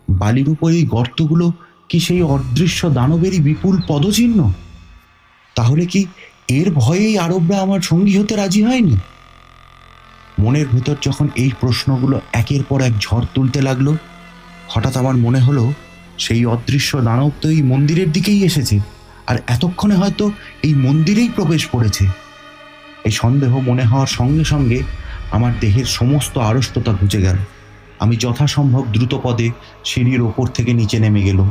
বালির উপর এই গর্তগুলো কি সেই অদৃশ্য দানবেরই বিপুল পদচিহ্ন? তাহলে কি এর ভয়েই আরবরা আমার সঙ্গী হতে রাজি হয়নি? মনের ভেতর যখন এই প্রশ্নগুলো একের পর এক ঝড় তুলতে লাগলো, হঠাৎ আমার মনে হলো সেই অদৃশ্য দানব তো এই মন্দিরের দিকেই এসেছে, আর এতক্ষণে হয়তো এই মন্দিরেই প্রবেশ করেছে। এই সন্দেহ মনে হওয়ার সঙ্গে সঙ্গে আমার দেহের সমস্ত আড়ষ্টতা ঘুচে গেল। আমি যথাসম্ভব দ্রুত পদে সিঁড়ির ওপর থেকে নিচে নেমে গেলাম।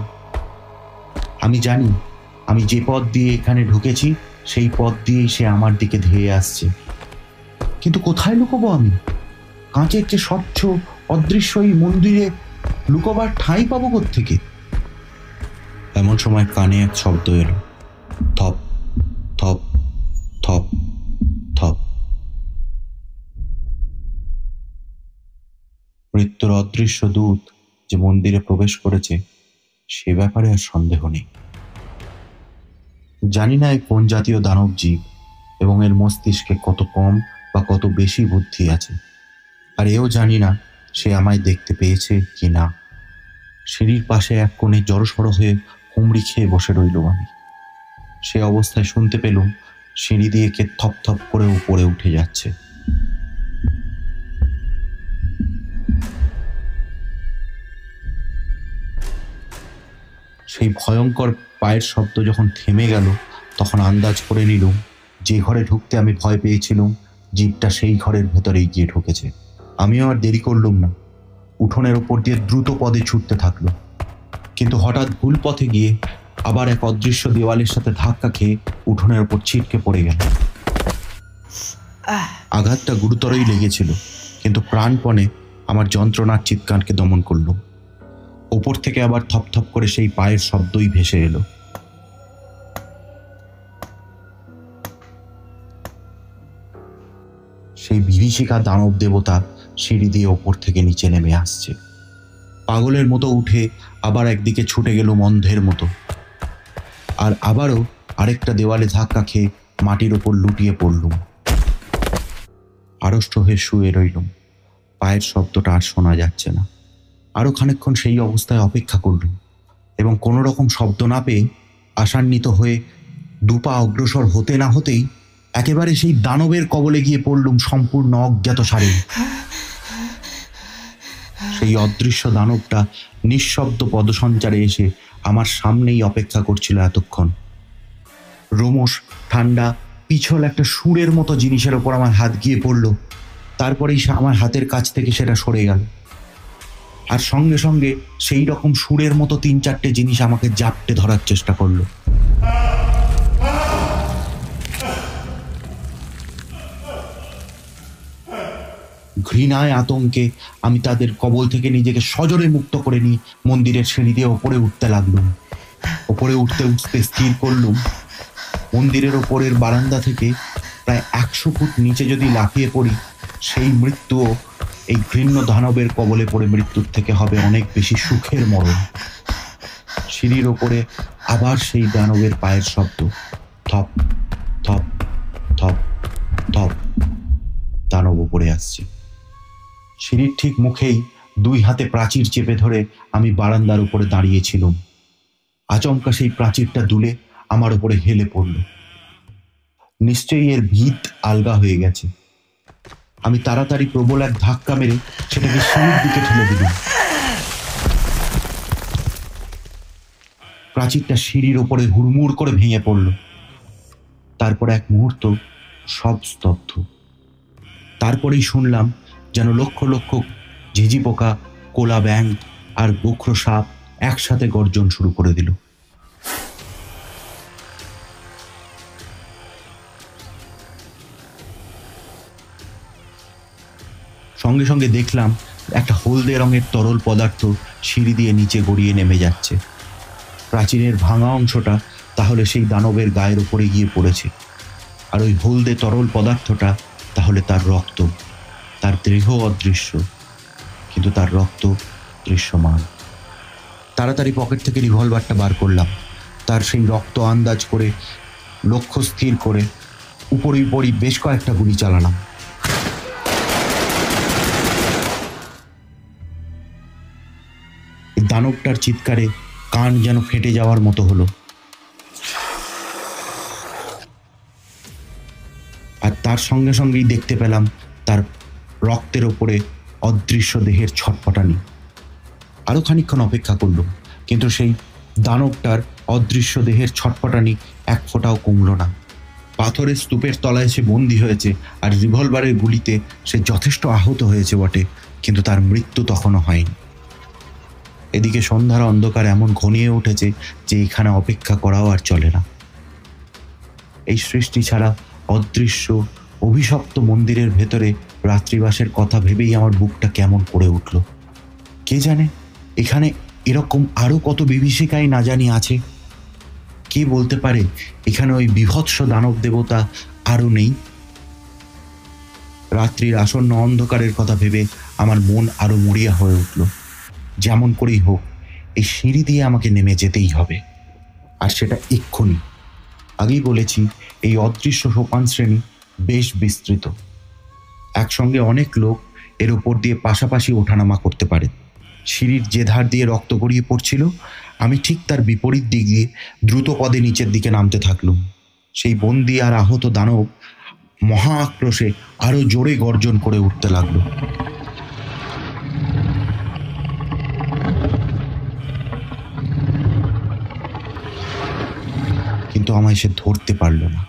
আমি জানি আমি যে পথ দিয়ে এখানে ঢুকেছি সেই পথ দিয়েই সে আমার দিকে ধেয়ে আসছে, কিন্তু কোথায় লুকোবো আমি? কাঁচের যে স্বচ্ছ অদৃশ্য এই মন্দিরে লুকোবার ঠাঁই পাবো কোত্থেকে? এমন সময় কানে এক শব্দ এলো, থপ থপ থপ থপ। মৃত্যুর অদৃশ্য দূত যে মন্দিরে প্রবেশ করেছে সে ব্যাপারে আর সন্দেহ নেই। জানি না এই কোন জাতীয় দানব জীব এবং এর মস্তিষ্কে কত কম বা কত বেশি বুদ্ধি আছে, আর এও জানি না সে আমায় দেখতে পেয়েছে কি না। সিঁড়ির পাশে এক কোণে জড়সড় হয়ে হুমড়ি খেয়ে বসে রইল আমি। সে অবস্থায় শুনতে পেলুম সিঁড়ি দিয়ে কে থপ থপ করে উপরে উঠে যাচ্ছে। সেই ভয়ঙ্কর পায়ের শব্দ যখন থেমে গেল, তখন আন্দাজ করে নিলুম যে ঘরে ঢুকতে আমি ভয় পেয়েছিলাম জীবটা সেই ঘরের ভেতরেই গিয়ে ঢুকেছে। আমিও আর দেরি করলুম না, উঠোনের ওপর দিয়ে দ্রুত পদে ছুটতে থাকলো। কিন্তু হঠাৎ ভুল পথে গিয়ে আবার এক অদৃশ্য দেওয়ালের সাথে ধাক্কা খেয়ে উঠোনের ওপর ছিটকে পড়ে গেল। আঘাতটা গুরুতরই লেগেছিল, কিন্তু প্রাণপণে আমার যন্ত্রণার চিৎকারকে দমন করলুম। ওপর থেকে আবার থপথপ করে সেই পায়ের শব্দই ভেসে এলো। সেই বিভীষিকা দানব দেবতা সিঁড়ি দিয়ে ওপর থেকে নিচে নেমে আসছে। পাগলের মতো উঠে আবার একদিকে ছুটে গেলুম অন্ধের মতো, আর আবারও আরেকটা দেওয়ালে ধাক্কা খেয়ে মাটির ওপর লুটিয়ে পড়লুম। আড়ষ্ট হয়ে শুয়ে রইলুম। পায়ের শব্দটা আর শোনা যাচ্ছে না। আরো খানিকক্ষণ সেই অবস্থায় অপেক্ষা করলুম এবং কোনো রকম শব্দ না পেয়ে আশান্বিত হয়ে দুপা অগ্রসর হতে না হতেই একেবারে সেই দানবের কবলে গিয়ে পড়লুম সম্পূর্ণ অজ্ঞাত সারে। সেই অদৃশ্য দানবটা নিঃশব্দ পদসঞ্চারে এসে আমার সামনেই অপেক্ষা করছিল এতক্ষণ। রোমশ ঠান্ডা পিছল একটা সুরের মতো জিনিসের ওপর আমার হাত গিয়ে পড়ল। তারপরেই আমার হাতের কাছ থেকে সেটা সরে গেল, আর সঙ্গে সঙ্গে সেই রকম সুরের মতো 3-4টে জিনিস আমাকে জাপটে ধরার চেষ্টা করলো। ঘৃণায় আতঙ্কে আমি তাদের কবল থেকে নিজেকে সজোরে মুক্ত করে নিয়ে মন্দিরের সিঁড়ি দিয়ে ওপরে উঠতে লাগলুম। ওপরে উঠতে উঠতে স্থির করলুম মন্দিরের ওপরের বারান্দা থেকে প্রায় 100 ফুট নিচে যদি লাফিয়ে পড়ি সেই মৃত্যুও এই ঘৃণ্য দানবের কবলে পড়ে মৃত্যুর থেকে হবে অনেক বেশি সুখের মরণ। সিঁড়ির ওপরে আবার সেই দানবের পায়ের শব্দ, থপ থপ থপ থপ। দানব উপরে আসছে। সিঁড়ির ঠিক মুখেই দুই হাতে প্রাচীর চেপে ধরে আমি বারান্দার উপরে দাঁড়িয়েছিলাম। আচমকা সেই প্রাচীরটা দুলে আমার উপরে হেলে পড়ল। নিশ্চয়ই এর ভিত আলগা হয়ে গেছে। আমি তাড়াতাড়ি প্রবল এক ধাক্কা মেরে সেটাকে সিঁড়ির দিকে ঠেলে দিলাম। প্রাচীরটা সিঁড়ির ওপরে হুড়মুড় করে ভেঙে পড়ল। তারপর এক মুহূর্ত সব স্তব্ধ। তারপরেই শুনলাম যেন লক্ষ লক্ষ ঝিঝি পোকা, কোলা ব্যাঙ আর গোখরো সাপ একসাথে গর্জন শুরু করে দিল। সঙ্গে সঙ্গে দেখলাম একটা হলদে রঙের তরল পদার্থ সিঁড়ি দিয়ে নিচে গড়িয়ে নেমে যাচ্ছে। প্রাচীরের ভাঙা অংশটা তাহলে সেই দানবের গায়ের উপরে গিয়ে পড়েছে, আর ওই হলদে তরল পদার্থটা তাহলে তার রক্ত। তার দেহ অদৃশ্য, কিন্তু তার রক্ত দৃশ্যমান। তাড়াতাড়ি পকেট থেকে রিভলভারটা বার করলাম। তার সেই রক্ত আন্দাজ করে, লক্ষ্য স্থির করে উপরই বেশ কয়েকটা গুলি চালালাম। দানবটার চিৎকারে কান যেন ফেটে যাওয়ার মতো হলো, আর তার সঙ্গে সঙ্গেই দেখতে পেলাম তার রক্তের ওপরে অদৃশ্য দেহের ছটফটানি। আরো খানিকক্ষণ অপেক্ষা করলাম, কিন্তু সেই দানবটার অদৃশ্য দেহের ছটফটানি এক ফোঁটাও কমল না। পাথরের স্তূপের তলায় সে বন্দী হয়েছে, আর রিভলভারের গুলিতে সে যথেষ্ট আহত হয়েছে বটে, কিন্তু তার মৃত্যু তখনও হয়নি। এদিকে সন্ধ্যার অন্ধকার এমন ঘনিয়ে উঠেছে যে এখানে অপেক্ষা করাও আর চলে না। এই সৃষ্টি ছাড়া অদৃশ্য অভিশপ্ত মন্দিরের ভেতরে রাত্রিবাসের কথা ভেবেই আমার বুকটা কেমন করে উঠল। কে জানে এখানে এরকম আরো কত বিভীষিকাই না জানি আছে। কে বলতে পারে এখানে ওই বিভৎস দানব দেবতা আরো নেই? রাত্রির আসন্ন অন্ধকারের কথা ভেবে আমার মন আরো মরিয়া হয়ে উঠল। যেমন করেই হোক এই সিঁড়ি দিয়ে আমাকে নেমে যেতেই হবে, আর সেটা এক্ষুনি। আগেই বলেছি এই অদৃশ্য সোপান শ্রেণী বেশ বিস্তৃত। একসঙ্গে অনেক লোক এর উপর দিয়ে পাশাপাশি ওঠানামা করতে পারে। সিঁড়ির যে ধার দিয়ে রক্ত গড়িয়ে পড়ছিল, আমি ঠিক তার বিপরীত দিক দিয়ে দ্রুত পদে নিচের দিকে নামতে থাকলুম। সেই বন্দি আর আহত দানব মহা আক্রোশে আরো জোরে গর্জন করে উঠতে লাগলো। কিন্তু আমায় সে ধরতে পারল না।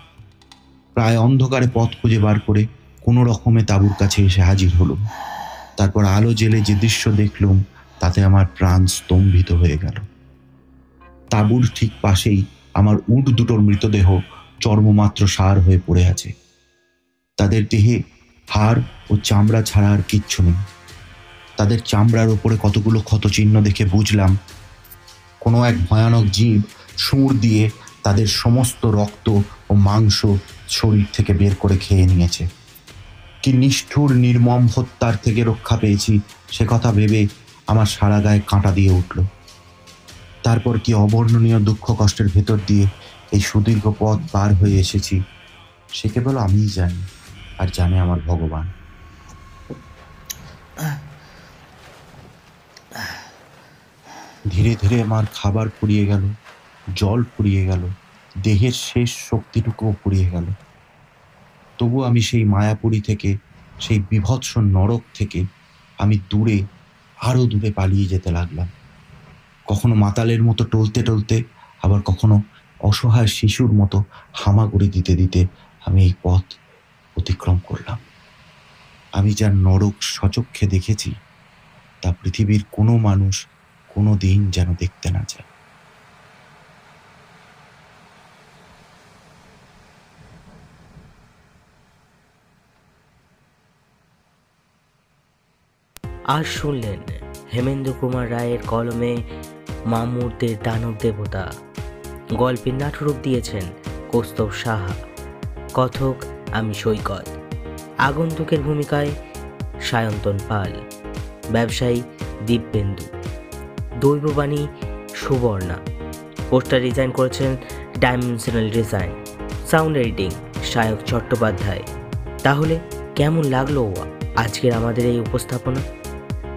প্রায় অন্ধকারে পথ খুঁজে বার করে কোনো রকমে তাঁবুর কাছে এসে হাজির হলুম। তারপর আলো জেলে যে দৃশ্য দেখলুম তাতে আমার প্রাণ স্তম্ভিত হয়ে গেল। তাঁবুর ঠিক পাশেই আমার উট দুটোর মৃতদেহ চর্মমাত্র সার হয়ে পড়ে আছে। তাদের দেহে হাড় ও চামড়া ছাড়া আর কিচ্ছু নেই। তাদের চামড়ার ওপরে কতগুলো ক্ষতচিহ্ন দেখে বুঝলাম কোনো এক ভয়ানক জীব সুর দিয়ে তাদের সমস্ত রক্ত ও মাংস শরীর থেকে বের করে খেয়ে নিয়েছে। কি নিষ্ঠুর নির্মম হত্যার থেকে রক্ষা পেয়েছি সে কথা ভেবে আমার সারা গায়ে কাঁটা দিয়ে উঠল। তারপর কি অবর্ণনীয় দুঃখ কষ্টের ভেতর দিয়ে এই সুদীর্ঘ পথ পার হয়ে এসেছি সে কেবল আমিই জানি, আর জানে আমার ভগবান। ধীরে ধীরে আমার খাবার ফুরিয়ে গেল, জল ফুরিয়ে গেল, দেহের শেষ শক্তিটুকুও ফুরিয়ে গেল। তবু আমি সেই মায়াপুরী থেকে, সেই বিভৎস নরক থেকে আমি দূরে, আরো দূরে পালিয়ে যেতে লাগলাম। কখনো মাতালের মতো টলতে টলতে, আবার কখনো অসহায় শিশুর মতো হামাগুড়ি দিতে দিতে আমি এই পথ অতিক্রম করলাম। আমি যার নরক সচক্ষে দেখেছি তা পৃথিবীর কোনো মানুষ কোনো দিন যেন দেখতে না চায়। আজ শুনলেন হেমেন্দ্র কুমার রায়ের কলমে মামুরদের দানব দেবতা। গল্পের নাট্যরূপ দিয়েছেন কৌস্তব সাহা। কথক আমি সৈকত। আগন্তুকের ভূমিকায় সায়ন্তন পাল, ব্যবসায়ী দিব্যেন্দু, দৈববাণী সুবর্ণা, পোস্টার ডিজাইন করেছেন dimensional design, sound editing Sayak Chattopadhyay. তাহলে কেমন লাগলো আজকের আমাদের এই উপস্থাপনা?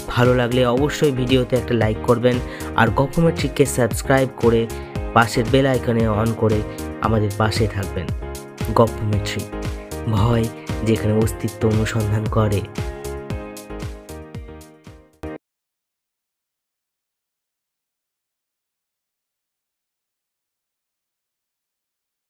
ভালো লাগলে অবশ্যই ভিডিওতে একটা লাইক করবেন, আর গপমেট্রিককে সাবস্ক্রাইব করে পাশের বেল আইকনে অন করে আমাদের পাশে থাকবেন। গপমেট্রিক, ভয় যেখানে অস্তিত্ব অনুসন্ধান করে।